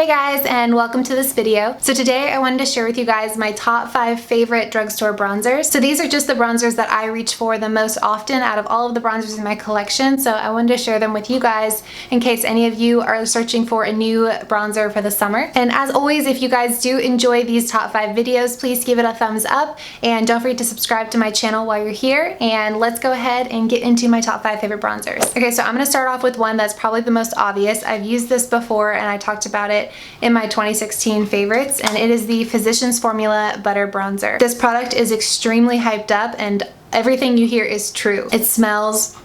Hey guys, and welcome to this video. So today I wanted to share with you guys my top 5 favorite drugstore bronzers. So these are just the bronzers that I reach for the most often out of all of the bronzers in my collection. So I wanted to share them with you guys in case any of you are searching for a new bronzer for the summer. And as always, if you guys do enjoy these top 5 videos, please give it a thumbs up and don't forget to subscribe to my channel while you're here. And let's go ahead and get into my top 5 favorite bronzers. Okay, so I'm going to start off with one that's probably the most obvious. I've used this before and I talked about it in my 2016 favorites, and it is the Physicians Formula Butter Bronzer. This product is extremely hyped up and everything you hear is true. It smells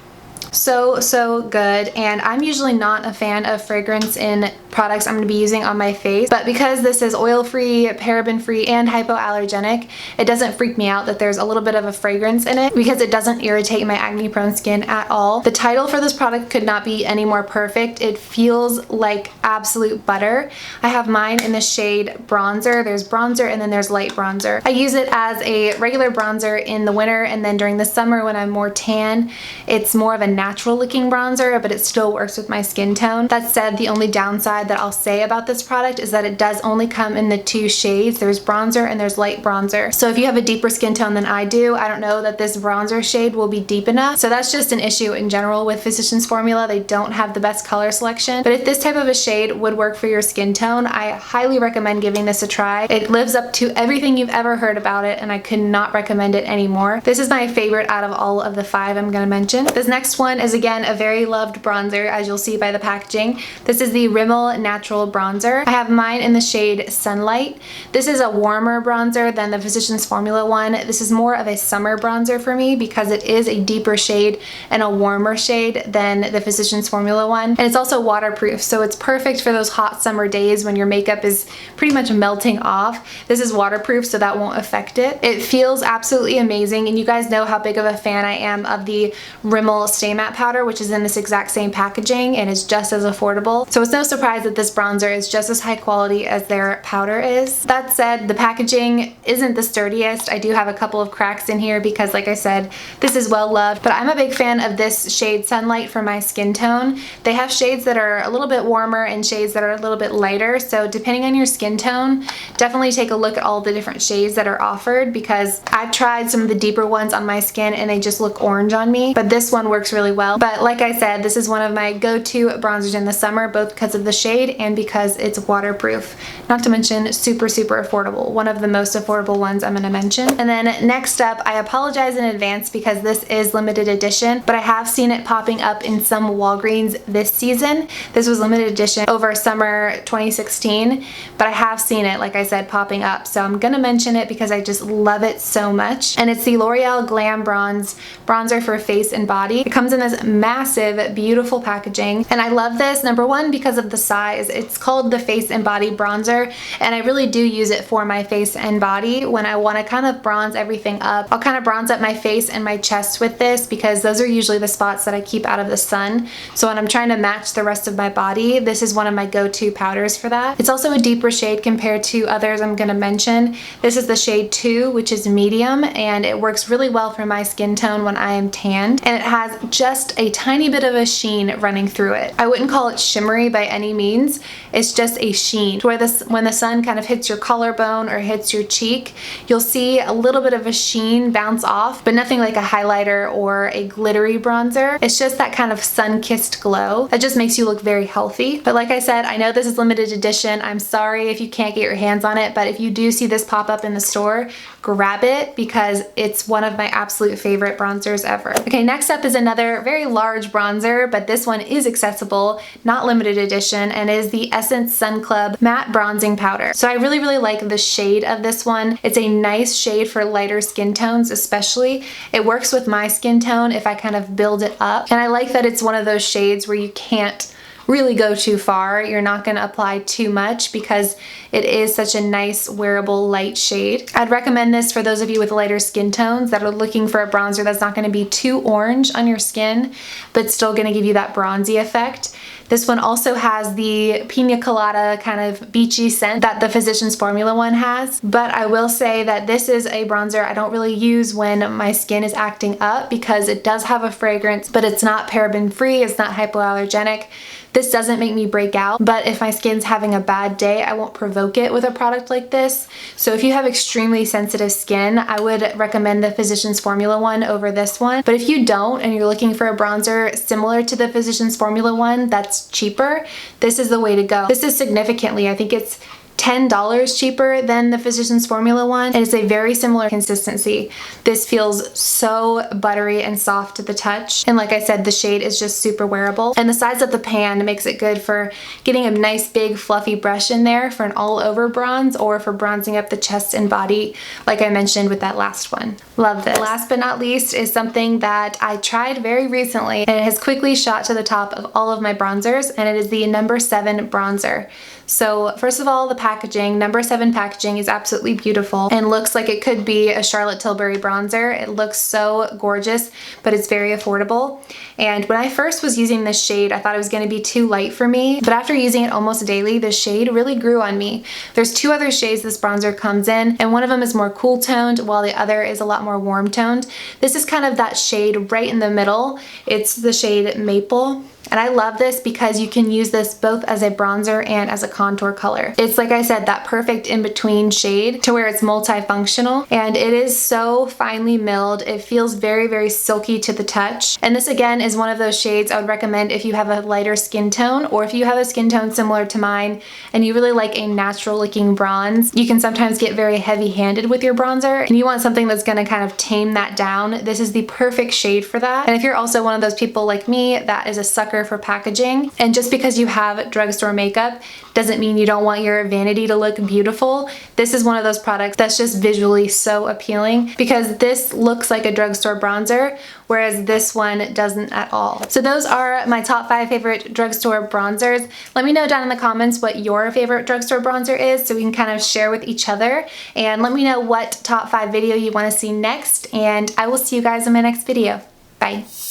so good, and I'm usually not a fan of fragrance in products I'm going to be using on my face, but because this is oil-free, paraben-free, and hypoallergenic, it doesn't freak me out that there's a little bit of a fragrance in it because it doesn't irritate my acne-prone skin at all. The title for this product could not be any more perfect. It feels like absolute butter. I have mine in the shade Bronzer. There's bronzer and then there's light bronzer. I use it as a regular bronzer in the winter, and then during the summer when I'm more tan, it's more of a natural looking bronzer, but it still works with my skin tone. That said, the only downside that I'll say about this product is that it does only come in the 2 shades. There's bronzer and there's light bronzer. So if you have a deeper skin tone than I do, I don't know that this bronzer shade will be deep enough. So that's just an issue in general with Physicians Formula. They don't have the best color selection. But if this type of a shade would work for your skin tone, I highly recommend giving this a try. It lives up to everything you've ever heard about it, and I could not recommend it anymore. This is my favorite out of all of the 5 I'm going to mention. This next one is again a very loved bronzer, as you'll see by the packaging. This is the Rimmel Natural Bronzer. I have mine in the shade Sunlight. This is a warmer bronzer than the Physicians Formula one. This is more of a summer bronzer for me because it is a deeper shade and a warmer shade than the Physicians Formula one. And it's also waterproof, so it's perfect for those hot summer days when your makeup is pretty much melting off. This is waterproof, so that won't affect it. It feels absolutely amazing, and you guys know how big of a fan I am of the Rimmel Stay Matte Powder, which is in this exact same packaging and is just as affordable. So it's no surprise that this bronzer is just as high quality as their powder is. That said, the packaging isn't the sturdiest. I do have a couple of cracks in here because, like I said, this is well loved, but I'm a big fan of this shade Sunlight for my skin tone. They have shades that are a little bit warmer and shades that are a little bit lighter, so depending on your skin tone, definitely take a look at all the different shades that are offered, because I've tried some of the deeper ones on my skin and they just look orange on me, but this one works really well. But like I said, this is one of my go-to bronzers in the summer, both because of the shade and because it's waterproof. Not to mention super affordable. One of the most affordable ones I'm going to mention. And then next up, I apologize in advance because this is limited edition, but I have seen it popping up in some Walgreens this season. This was limited edition over summer 2016, but I have seen it, like I said, popping up. So I'm going to mention it because I just love it so much. And it's the L'Oreal Glam Bronzer for face and body. It comes in this massive, beautiful packaging, and I love this, number one, because of the size. It's called the Face and Body Bronzer, and I really do use it for my face and body when I want to kind of bronze everything up. I'll kind of bronze up my face and my chest with this because those are usually the spots that I keep out of the sun. So when I'm trying to match the rest of my body, this is one of my go-to powders for that. It's also a deeper shade compared to others I'm going to mention. This is the shade 2, which is medium, and it works really well for my skin tone when I am tanned, and it has just a tiny bit of a sheen running through it. I wouldn't call it shimmery by any means. It's just a sheen where when the sun kind of hits your collarbone or hits your cheek, you'll see a little bit of a sheen bounce off, but nothing like a highlighter or a glittery bronzer. It's just that kind of sun-kissed glow that just makes you look very healthy. But like I said, I know this is limited edition. I'm sorry if you can't get your hands on it, but if you do see this pop up in the store, grab it because it's one of my absolute favorite bronzers ever. Okay, next up is another very large bronzer, but this one is accessible, not limited edition, and is the Essence Sun Club Matte Bronzing Powder. So I really like the shade of this one. It's a nice shade for lighter skin tones especially. It works with my skin tone if I kind of build it up, and I like that it's one of those shades where you can't really go too far. You're not going to apply too much because it is such a nice wearable light shade. I'd recommend this for those of you with lighter skin tones that are looking for a bronzer that's not going to be too orange on your skin but still going to give you that bronzy effect. This one also has the pina colada kind of beachy scent that the Physicians Formula one has, but I will say that this is a bronzer I don't really use when my skin is acting up because it does have a fragrance, but it's not paraben free, it's not hypoallergenic. This doesn't make me break out, but if my skin's having a bad day, I won't provoke it with a product like this. So if you have extremely sensitive skin, I would recommend the Physicians Formula one over this one. But if you don't and you're looking for a bronzer similar to the Physicians Formula one that's cheaper, this is the way to go. This is significantly, I think it's $10 cheaper than the Physicians Formula one, and it's a very similar consistency. This feels so buttery and soft to the touch, and like I said, the shade is just super wearable, and the size of the pan makes it good for getting a nice big fluffy brush in there for an all-over bronze or for bronzing up the chest and body like I mentioned with that last one. Love this. Last but not least is something that I tried very recently, and it has quickly shot to the top of all of my bronzers, and it is the No. 7 bronzer. So first of all, the packaging, No. 7 packaging is absolutely beautiful and looks like it could be a Charlotte Tilbury bronzer. It looks so gorgeous, but it's very affordable. And when I first was using this shade, I thought it was going to be too light for me, but after using it almost daily, the shade really grew on me. There's two other shades this bronzer comes in, and one of them is more cool toned while the other is a lot more warm toned. This is kind of that shade right in the middle. It's the shade Maple. And I love this because you can use this both as a bronzer and as a contour color. It's, like I said, that perfect in-between shade to where it's multifunctional, and it is so finely milled. It feels very, very silky to the touch. And this again is one of those shades I would recommend if you have a lighter skin tone, or if you have a skin tone similar to mine and you really like a natural looking bronze. You can sometimes get very heavy-handed with your bronzer and you want something that's gonna kind of tame that down. This is the perfect shade for that. And if you're also one of those people like me that is a sucker for packaging, and just because you have drugstore makeup doesn't mean you don't want your vanity to look beautiful, this is one of those products that's just visually so appealing because this looks like a drugstore bronzer, whereas this one doesn't at all. So those are my top 5 favorite drugstore bronzers. Let me know down in the comments what your favorite drugstore bronzer is so we can kind of share with each other, and let me know what top 5 video you want to see next, and I will see you guys in my next video. Bye.